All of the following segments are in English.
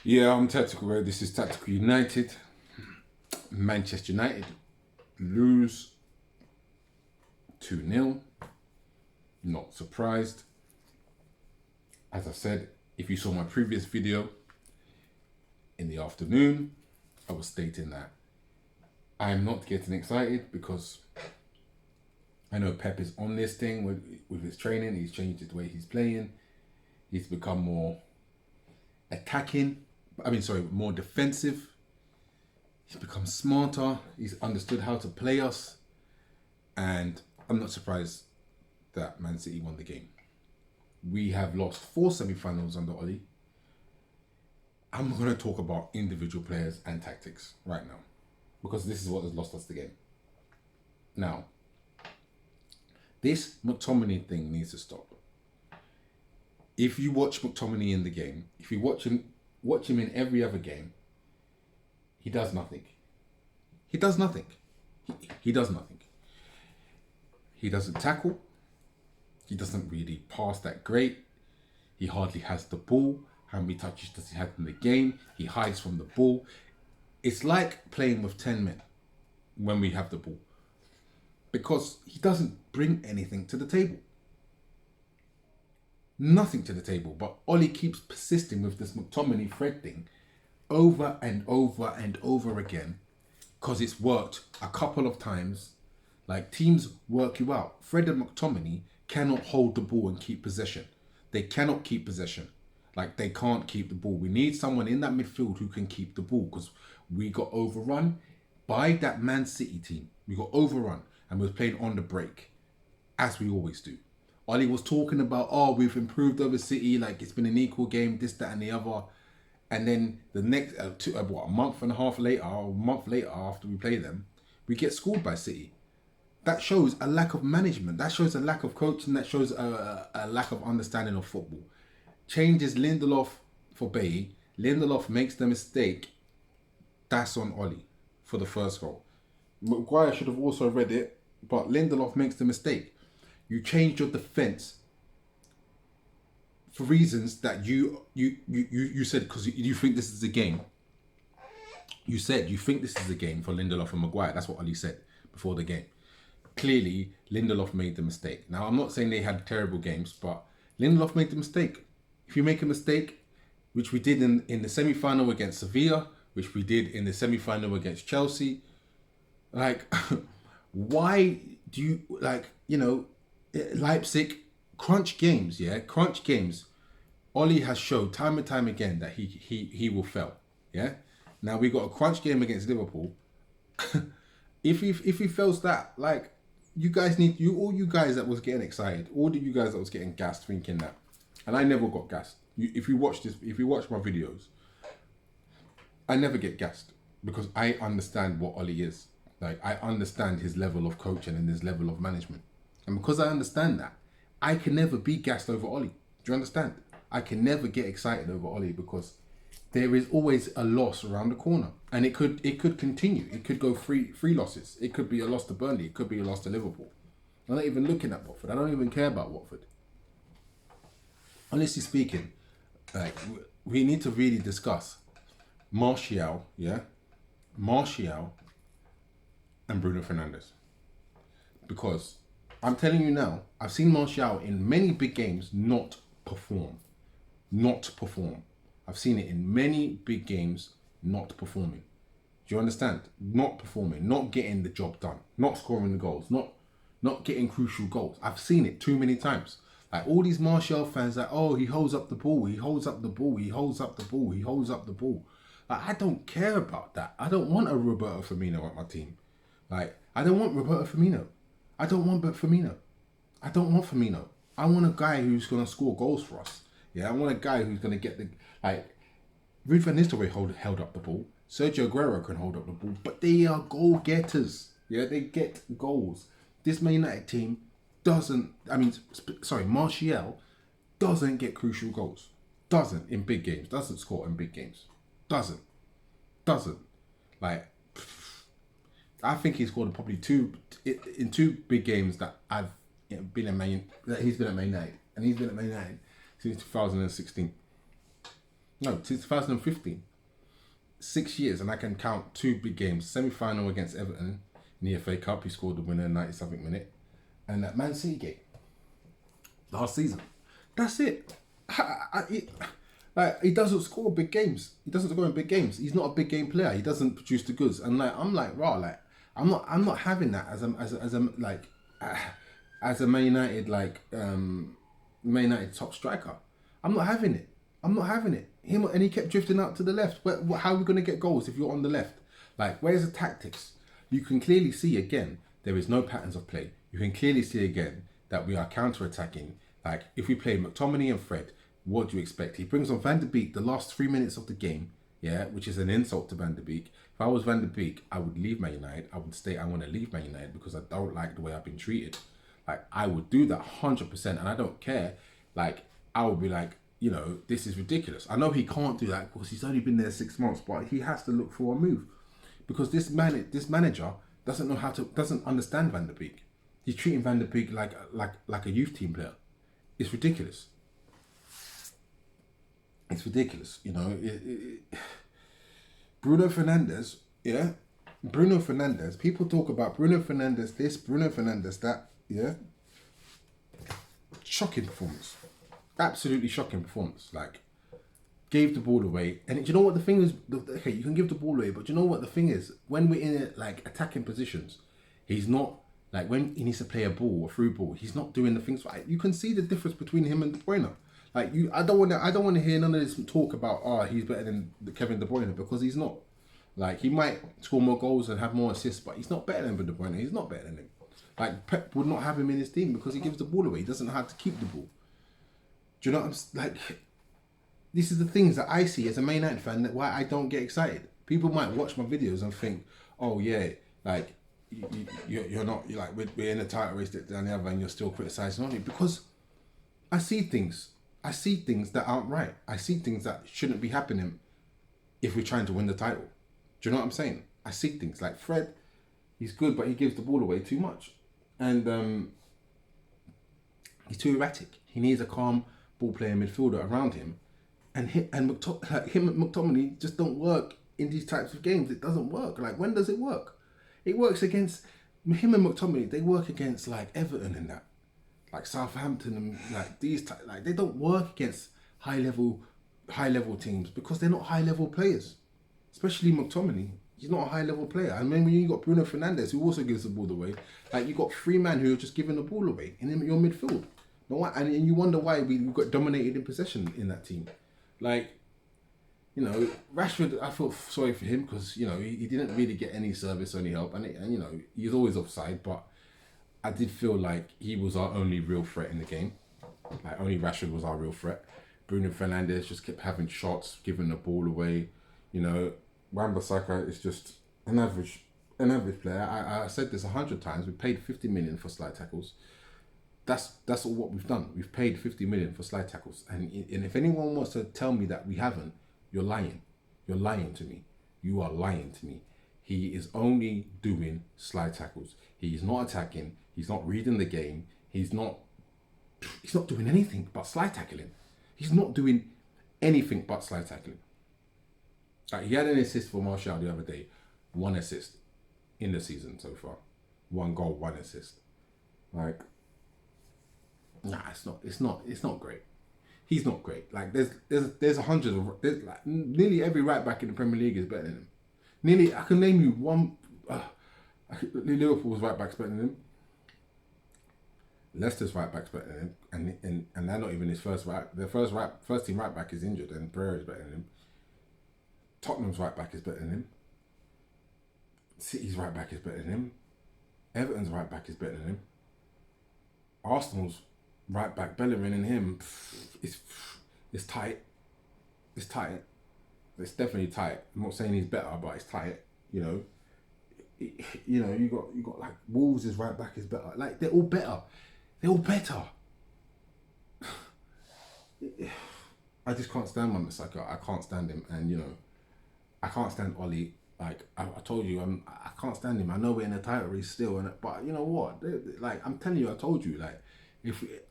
Yeah, I'm Tactical Ray. This is Tactical United. Manchester United lose 2-0. Not surprised. As I said, if you saw my previous video in the afternoon, I was stating that I'm not getting excited because I know Pep is on this thing with his training. He's changed the way he's playing. He's become more more defensive. He's become smarter. He's understood how to play us. And I'm not surprised that Man City won the game. We have lost 4 semi-finals under Oli. I'm going to talk about individual players and tactics right now, because this is what has lost us the game. Now, this Mctominey thing needs to stop. If you watch Mctominey in the game, if you watch him in every other game, he does nothing. He does nothing. He does nothing. He doesn't tackle. He doesn't really pass that great. He hardly has the ball. How many touches does he have in the game? He hides from the ball. It's like playing with 10 men when we have the ball, because he doesn't bring anything to the table. Nothing to the table. But Oli keeps persisting with this Mctominey Fred thing over and over and over again, because it's worked a couple of times. Like, teams work you out. Fred and Mctominey cannot hold the ball and keep possession. They cannot keep possession. Like, they can't keep the ball. We need someone in that midfield who can keep the ball, because we got overrun by that Man City team. We got overrun and we were playing on the break, as we always do. Oli was talking about, we've improved over City, like it's been an equal game, this, that and the other. And then the next, a month and a half later, or a month later after we play them, we get scored by City. That shows a lack of management. That shows a lack of coaching. That shows a lack of understanding of football. Changes Lindelof for Bailly. Lindelof makes the mistake. That's on Oli for the first goal. Maguire should have also read it, but Lindelof makes the mistake. You changed your defence for reasons that you said, because you think this is a game. You said you think this is a game for Lindelof and Maguire. That's what Oli said before the game. Clearly, Lindelof made the mistake. Now, I'm not saying they had terrible games, but Lindelof made the mistake. If you make a mistake, which we did in the semi-final against Sevilla, which we did in the semi-final against Chelsea, like, why do you, Leipzig, crunch games, crunch games. Oli has showed time and time again that he will fail, yeah? Now, we got a crunch game against Liverpool. If he fails that, like, all you guys that was getting excited, all of you guys that was getting gassed thinking that, and I never got gassed. If you watch my videos, I never get gassed, because I understand what Oli is. Like, I understand his level of coaching and his level of management. And because I understand that, I can never be gassed over Oli. Do you understand? I can never get excited over Oli, because there is always a loss around the corner, and it could continue. It could go three losses. It could be a loss to Burnley. It could be a loss to Liverpool. I'm not even looking at Watford. I don't even care about Watford. Honestly speaking, like, we need to really discuss Martial, Martial and Bruno Fernandes, because I'm telling you now, I've seen Martial in many big games not perform. I've seen it in many big games not performing. Do you understand? Not performing, not getting the job done, not scoring the goals, not getting crucial goals. I've seen it too many times. Like, all these Martial fans, like, he holds up the ball, he holds up the ball, he holds up the ball, he holds up the ball. Like, I don't care about that. I don't want a Roberto Firmino at my team. Like, I don't want Roberto Firmino. I don't want Firmino. I don't want Firmino. I want a guy who's going to score goals for us. Yeah, I want a guy who's going to get the, like, Ruud van Nistelrooy held up the ball. Sergio Aguero can hold up the ball, but they are goal getters. Yeah, they get goals. This Man United team Martial doesn't get crucial goals. Doesn't in big games. Doesn't score in big games. Doesn't. Like, I think he scored probably two big games that I've been at that he's been at Man United, and he's been at Man United since 2016. No, 2015. 6 years, and I can count 2 big games. Semi-final against Everton in the FA Cup. He scored the winner in 90-something minute. And that Man City game last season. That's it. Like, he doesn't score big games. He doesn't score in big games. He's not a big game player. He doesn't produce the goods. And like, I'm like, raw. Like, I'm not having that as a Man United Man United top striker. I'm not having it. I'm not having it. And he kept drifting out to the left. How are we going to get goals if you're on the left? Like, where's the tactics? You can clearly see again there is no patterns of play. You can clearly see again that we are counter-attacking. Like, if we play Mctominey and Fred, what do you expect? He brings on Van der Beek the last 3 minutes of the game, yeah, which is an insult to Van der Beek. If I was Van der Beek, I would leave Man United. I would say I want to leave Man United because I don't like the way I've been treated. Like, I would do that 100%, and I don't care. Like, I would be like, you know, this is ridiculous. I know he can't do that because he's only been there 6 months, but he has to look for a move because this manager doesn't understand Van der Beek. He's treating Van der Beek like a youth team player. It's ridiculous. It's ridiculous, you know. Bruno Fernandes, yeah. Bruno Fernandes. People talk about Bruno Fernandes this, Bruno Fernandes that, yeah. Shocking performance. Absolutely shocking performance. Like, gave the ball away. And do you know what the thing is? Okay, you can give the ball away, but do you know what the thing is? When we're in like attacking positions, he's not, like, when he needs to play a ball, a through ball, he's not doing the things right. You can see the difference between him and De Bruyne. Like, I don't want to hear none of this talk about he's better than Kevin De Bruyne, because he's not. Like, he might score more goals and have more assists, but he's not better than De Bruyne. He's not better than him. Like, Pep would not have him in his team because he gives the ball away. He doesn't know how to keep the ball. Do you know what I'm like? These are the things that I see as a Man United fan, that why I don't get excited. People might watch my videos and think, oh yeah, like you're not, you're like, we're in a title race down the other and you're still criticising on it, because I see things that aren't right. I see things that shouldn't be happening if we're trying to win the title. Do you know what I'm saying? I see things like Fred, he's good, but he gives the ball away too much. And he's too erratic. He needs a calm ball playing midfielder around him. And him and Mctominey just don't work in these types of games. It doesn't work. Like, when does it work? It works against him and McTominay. They work against like Everton and that, like Southampton and like these. Like, they don't work against high level teams because they're not high level players. Especially McTominay. He's not a high level player. And then when you got Bruno Fernandes, who also gives the ball away, like, you got 3 men who are just giving the ball away in your midfield. And you wonder why we got dominated in possession in that team. Like, you know, Rashford, I felt sorry for him because, you know, he didn't really get any service or any help. And you know, he's always offside, but I did feel like he was our only real threat in the game. Like, only Rashford was our real threat. Bruno Fernandes just kept having shots, giving the ball away. You know, Wan-Bissaka is just an average player. I said this 100 times. We paid 50 million for slide tackles. That's all what we've done. We've paid 50 million for slide tackles. And if anyone wants to tell me that we haven't, you're lying. You're lying to me. You are lying to me. He is only doing slide tackles. He's not attacking. He's not reading the game. He's not doing anything but slide tackling. He's not doing anything but slide tackling. Like, he had an assist for Martial the other day. 1 assist in the season so far. 1 goal, 1 assist. Like, nah, it's not great. He's not great. Like, there's hundreds of, like, nearly every right back in the Premier League is better than him. Nearly, I can name you one. Liverpool's right back's better than him. Leicester's right back's better than him, and they're not even his first right. Their first team right back is injured, and Pereira is better than him. Tottenham's right back is better than him. City's right back is better than him. Everton's right back is better than him. Arsenal's right back, Bellerin, and him, it's tight. It's tight. It's definitely tight. I'm not saying he's better, but it's tight. You know, you got like Wolves' right back is better. Like, they're all better. They're all better. I just can't stand Wan-Bissaka. I can't stand him, and you know, I can't stand Oli. Like, I told you, I can't stand him. I know we're in a title race still, but you know what? Like, I'm telling you, I told you, like,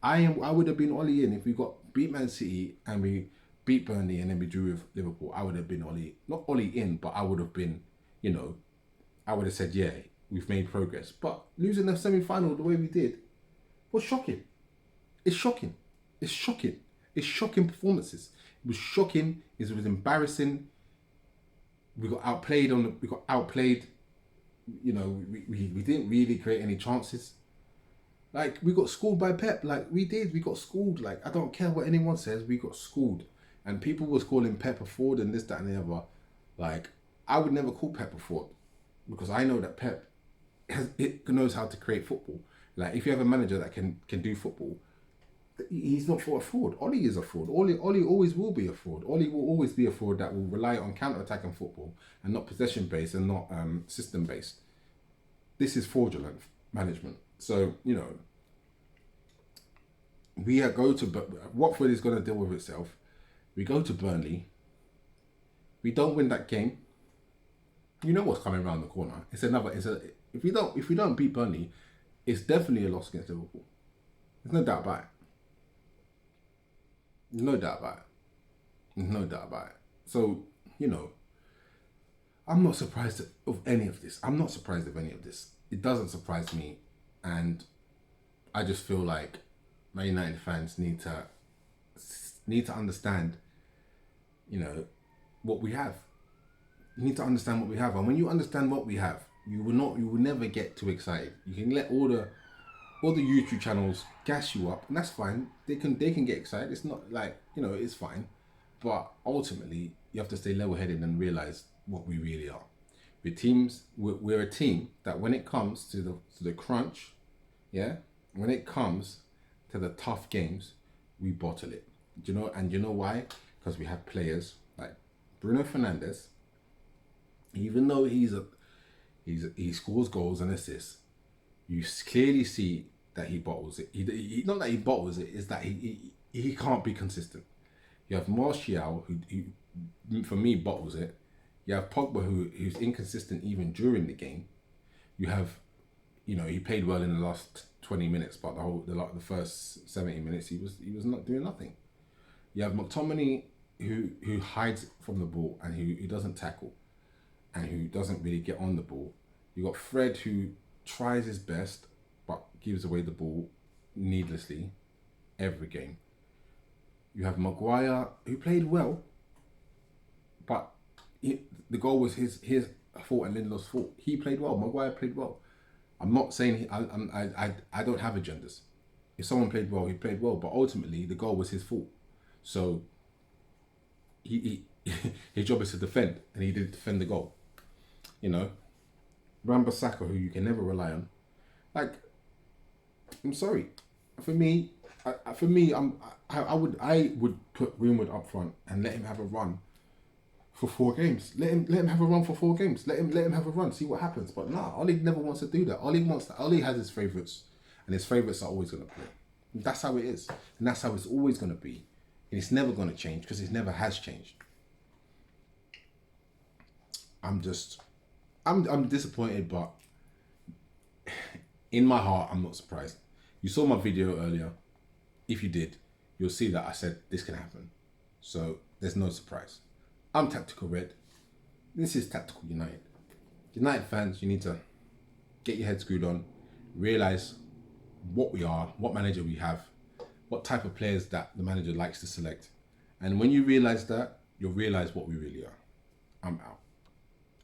I would have been Oli in if we beat Man City and we beat Burnley and then we drew with Liverpool, I would have been not Ollie in, but I would have been, I would have said, yeah, we've made progress. But losing the semi-final the way we did was shocking. It's shocking. It's shocking. It's shocking performances. It was shocking. It was embarrassing. We got outplayed. We didn't really create any chances. Like, we got schooled by Pep. Like, we did. We got schooled. Like, I don't care what anyone says. We got schooled. And people was calling Pep a fraud and this, that, and the other. Like, I would never call Pep a fraud. Because I know that Pep knows how to create football. Like, if you have a manager that can do football, he's not for a fraud. Ollie is a fraud. Ollie always will be a fraud. Ollie will always be a fraud that will rely on counter-attacking football and not possession-based and not system-based. This is fraudulent management. So, we go to Watford is going to deal with itself. We go to Burnley. We don't win that game. You know what's coming around the corner. If we don't beat Burnley, it's definitely a loss against Liverpool. There's no doubt about it. No doubt about it. So, I'm not surprised of any of this. It doesn't surprise me. And I just feel like Man United fans need to understand, what we have. You need to understand what we have. And when you understand what we have, you will never get too excited. You can let all the YouTube channels gas you up, and that's fine. They can get excited. It's not like, it's fine. But ultimately, you have to stay level-headed and realize what we really are. We're a team that when it comes to the crunch, when it comes to the tough games, we bottle it. You know why? Because we have players like Bruno Fernandes. Even though he scores goals and assists, you clearly see that he bottles it. He not that he bottles it, is that he can't be consistent. You have Martial, who for me bottles it. You have Pogba, who's inconsistent even during the game. You have, he played well in the last 20 minutes, but the first 70 minutes he was not doing nothing. You have Mctominey, who hides from the ball and who doesn't tackle, and who doesn't really get on the ball. You got Fred, who tries his best but gives away the ball needlessly every game. You have Maguire, who played well, but the goal was his fault and Lindelof's fault. He played well. Maguire played well. I'm not saying I don't have agendas. If someone played well, he played well, but ultimately the goal was his fault. So he his job is to defend, and he did defend the goal. Wan-Bissaka, who you can never rely on. Like, I'm sorry. For me, I would put Greenwood up front and let him have a run for 4 games. Let him have a run for 4 games. Let him have a run. See what happens. But nah, Ollie never wants to do that. Ollie has his favourites, and his favourites are always going to play. That's how it is, and that's how it's always going to be, and it's never going to change because it never has changed. I'm disappointed, but in my heart, I'm not surprised. You saw my video earlier. If you did, you'll see that I said this can happen. So there's no surprise. I'm Tactical Red. This is Tactical United. United fans, you need to get your head screwed on, realize what we are, what manager we have, what type of players that the manager likes to select. And when you realize that, you'll realize what we really are. I'm out.